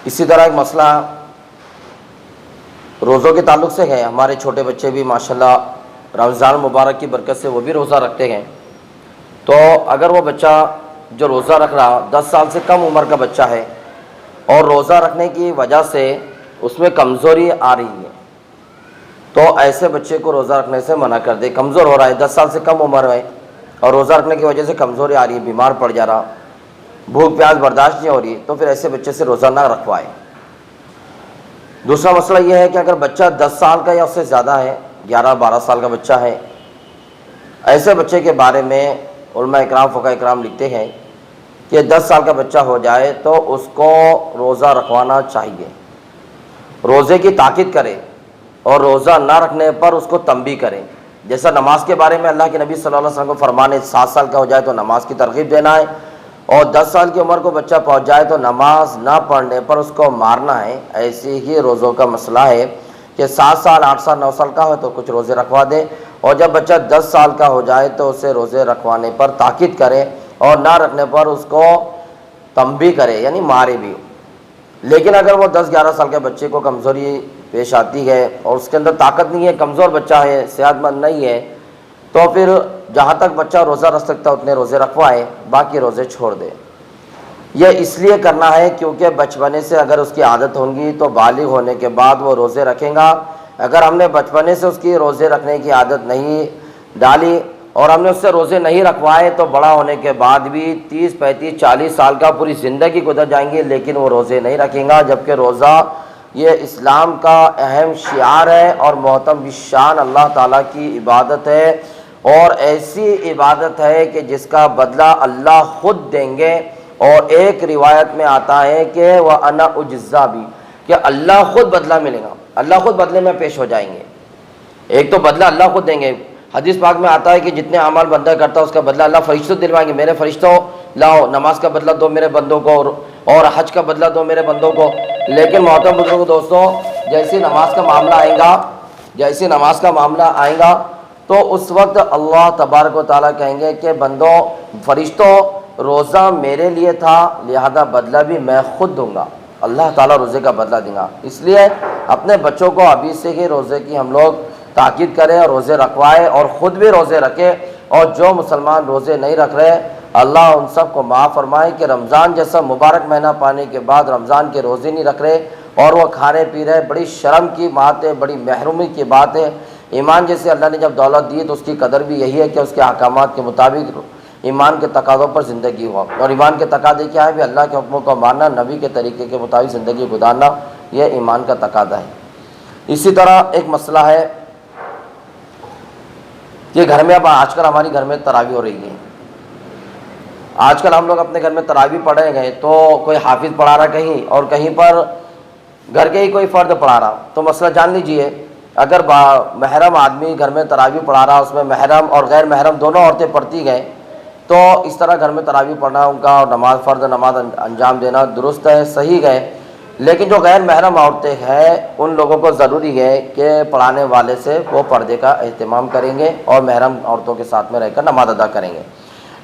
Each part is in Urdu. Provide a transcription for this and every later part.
اسی طرح ایک مسئلہ روزوں کے تعلق سے ہے. ہمارے چھوٹے بچے بھی ماشاءاللہ رمضان مبارک کی برکت سے وہ بھی روزہ رکھتے ہیں. تو اگر وہ بچہ جو روزہ رکھ رہا 10 سال سے کم عمر کا بچہ ہے اور روزہ رکھنے کی وجہ سے اس میں کمزوری آ رہی ہے, تو ایسے بچے کو روزہ رکھنے سے منع کر دے. کمزور ہو رہا ہے, 10 سال سے کم عمر ہے اور روزہ رکھنے کی وجہ سے کمزوری آ رہی ہے, بیمار پڑ جا رہا, بھوک پیاس برداشت نہیں ہو رہی, تو پھر ایسے بچے سے روزہ نہ رکھوائے. دوسرا مسئلہ یہ ہے کہ اگر بچہ 10 سال کا یا اس سے زیادہ ہے, 11-12 سال کا بچہ ہے, ایسے بچے کے بارے میں علماء اکرام فقہاء اکرام لکھتے ہیں کہ 10 سال کا بچہ ہو جائے تو اس کو روزہ رکھوانا چاہیے, روزے کی تاکید کرے اور روزہ نہ رکھنے پر اس کو تنبیہ کرے. جیسا نماز کے بارے میں اللہ کے نبی صلی اللہ علیہ وسلم کو فرمانے 7 سال کا ہو جائے تو نماز کی ترغیب دینا ہے, اور 10 سال کی عمر کو بچہ پہنچ جائے تو نماز نہ پڑھنے پر اس کو مارنا ہے. ایسے ہی روزوں کا مسئلہ ہے کہ 7 سال 8 سال 9 سال کا ہو تو کچھ روزے رکھوا دے, اور جب بچہ 10 سال کا ہو جائے تو اسے روزے رکھوانے پر تاکید کرے اور نہ رکھنے پر اس کو تنبیہ کرے, یعنی مارے بھی. لیکن اگر وہ 10-11 سال کے بچے کو کمزوری پیش آتی ہے اور اس کے اندر طاقت نہیں ہے, کمزور بچہ ہے, صحت مند نہیں ہے, تو پھر جہاں تک بچہ روزہ رکھ سکتا ہے اتنے روزے رکھوائے, باقی روزے چھوڑ دے. یہ اس لیے کرنا ہے کیونکہ بچپنے سے اگر اس کی عادت ہوگی تو بالغ ہونے کے بعد وہ روزے رکھیں گا. اگر ہم نے بچپنے سے اس کی روزے رکھنے کی عادت نہیں ڈالی اور ہم نے اس سے روزے نہیں رکھوائے تو بڑا ہونے کے بعد بھی 30-35-40 سال کا پوری زندگی گزر جائیں گے لیکن وہ روزے نہیں رکھیں گا. جبکہ روزہ یہ اسلام کا اہم شعار ہے اور محترم بالشان اللہ تعالیٰ کی عبادت ہے, اور ایسی عبادت ہے کہ جس کا بدلہ اللہ خود دیں گے. اور ایک روایت میں آتا ہے کہ وَأَنَا أُجْزَىٰ بِهِ, کہ اللہ خود بدلہ ملے گا, اللہ خود بدلے میں پیش ہو جائیں گے. ایک تو بدلہ اللہ خود دیں گے. حدیث پاک میں آتا ہے کہ جتنے اعمال بندہ کرتا ہے اس کا بدلہ اللہ فرشتوں دلوائیں گے. میرے فرشتوں لاؤ نماز کا بدلہ دو میرے بندوں کو, اور حج کا بدلہ دو میرے بندوں کو. لیکن محترم بزرگوں دوستوں, جیسی نماز کا معاملہ آئے گا تو اس وقت اللہ تبارک و تعالیٰ کہیں گے کہ بندوں فرشتوں روزہ میرے لیے تھا لہذا بدلہ بھی میں خود دوں گا. اللہ تعالیٰ روزے کا بدلہ دیں گا. اس لیے اپنے بچوں کو ابھی سے ہی روزے کی ہم لوگ تاکید کریں اور روزے رکھوائے اور خود بھی روزے رکھے. اور جو مسلمان روزے نہیں رکھ رہے اللہ ان سب کو معاف فرمائے کہ رمضان جیسا مبارک مہینہ پانے کے بعد رمضان کے روزے نہیں رکھ رہے اور وہ کھانے پی رہے. بڑی شرم کی بات ہے, بڑی محرومی کی بات ہے. ایمان جیسے اللہ نے جب دولت دی تو اس کی قدر بھی یہی ہے کہ اس کے احکامات کے مطابق ایمان کے تقاضوں پر زندگی ہوا. اور ایمان کے تقاضے کیا ہے بھی اللہ کے حکموں کو ماننا, نبی کے طریقے کے مطابق زندگی گزارنا, یہ ایمان کا تقاضا ہے. اسی طرح ایک مسئلہ ہے کہ گھر میں اب آج کل ہماری گھر میں تراویح ہو رہی ہے. آج کل ہم لوگ اپنے گھر میں تراویح پڑھے گئے تو کوئی حافظ پڑھا رہا کہیں اور کہیں پر گھر کے ہی کوئی فرد پڑھا رہا. تو مسئلہ جان لیجئے, اگر محرم آدمی گھر میں تراویح پڑھا رہا, اس میں محرم اور غیر محرم دونوں عورتیں پڑھتی گئیں, تو اس طرح گھر میں تراویح پڑھنا ان کا اور نماز فرض نماز انجام دینا درست ہے, صحیح ہے. لیکن جو غیر محرم عورتیں ہیں ان لوگوں کو ضروری ہے کہ پڑھانے والے سے وہ پردے کا اہتمام کریں گے اور محرم عورتوں کے ساتھ میں رہ کر نماز ادا کریں گے.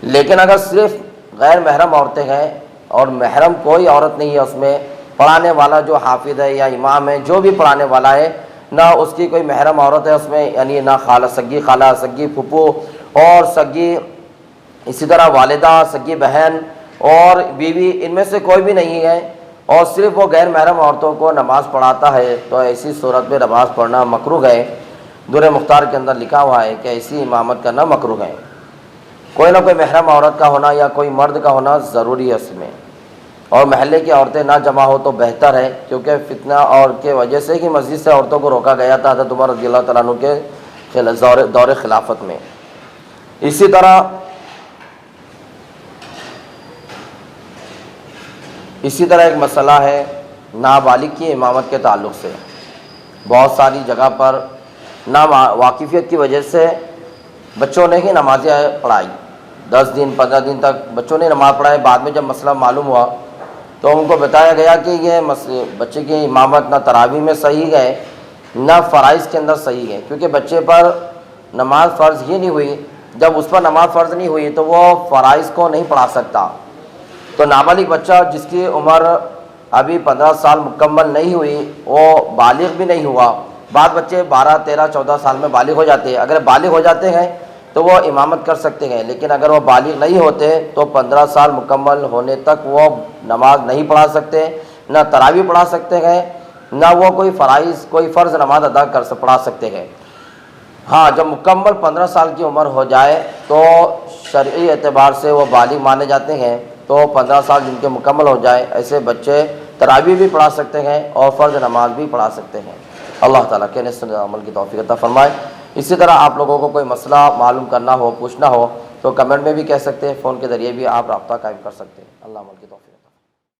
لیکن اگر صرف غیر محرم عورتیں ہیں اور محرم کوئی عورت نہیں ہے اس میں, پڑھانے والا جو حافظ ہے یا امام ہے جو بھی پڑھانے والا ہے, نہ اس کی کوئی محرم عورت ہے اس میں, یعنی نہ خالہ سگی پھپھو اور سگی, اسی طرح والدہ سگی بہن اور بیوی, ان میں سے کوئی بھی نہیں ہے, اور صرف وہ غیر محرم عورتوں کو نماز پڑھاتا ہے, تو ایسی صورت میں نماز پڑھنا مکروہ ہے. درِ مختار کے اندر لکھا ہوا ہے کہ ایسی امامت کرنا مکروہ ہے. کوئی نہ کوئی محرم عورت کا ہونا یا کوئی مرد کا ہونا ضروری ہے اس میں, اور محلے کی عورتیں نہ جمع ہو تو بہتر ہے, کیونکہ فتنہ اور کے وجہ سے ہی مسجد سے عورتوں کو روکا گیا تھا حضرت عمر رضی اللہ تعالیٰ عنہ کے دور خلافت میں. اسی طرح ایک مسئلہ ہے نابالغ کی امامت کے تعلق سے. بہت ساری جگہ پر ناواقفیت کی وجہ سے بچوں نے ہی نمازیں پڑھائی, 10 دن 15 دن تک بچوں نے نماز پڑھائی. بعد میں جب مسئلہ معلوم ہوا تو ان کو بتایا گیا کہ یہ بچے کی امامت نہ تراویح میں صحیح ہے نہ فرائض کے اندر صحیح ہے, کیونکہ بچے پر نماز فرض ہی نہیں ہوئی. جب اس پر نماز فرض نہیں ہوئی تو وہ فرائض کو نہیں پڑھا سکتا. تو نابالغ بچہ جس کی عمر ابھی 15 سال مکمل نہیں ہوئی، وہ بالغ بھی نہیں ہوا، بعض بچے 12 13 14 سال میں بالغ ہو جاتے ہیں، اگر بالغ ہو جاتے ہیں تو وہ امامت کر سکتے ہیں، لیکن اگر وہ بالغ نہیں ہوتے تو 15 سال مکمل ہونے تک وہ نماز نہیں پڑھا سکتے، نہ تراویح پڑھا سکتے ہیں، نہ وہ کوئی فرض نماز ادا پڑھا سکتے ہیں۔ ہاں، جب مکمل 15 سال کی عمر ہو جائے تو شرعی اعتبار سے وہ بالغ مانے جاتے ہیں، تو 15 سال جن کے مکمل ہو جائے ایسے بچے تراویح بھی پڑھا سکتے ہیں اور فرض نماز بھی پڑھا سکتے ہیں۔ اللہ تعالیٰ کہنے سننے عمل کی توفیق عطا فرمائے۔ اسی طرح آپ لوگوں کو کوئی مسئلہ معلوم کرنا ہو، پوچھنا ہو تو کمنٹ میں بھی کہہ سکتے ہیں، فون کے ذریعے بھی آپ رابطہ قائم کر سکتے ہیں۔ اللہ عمل کی توفیق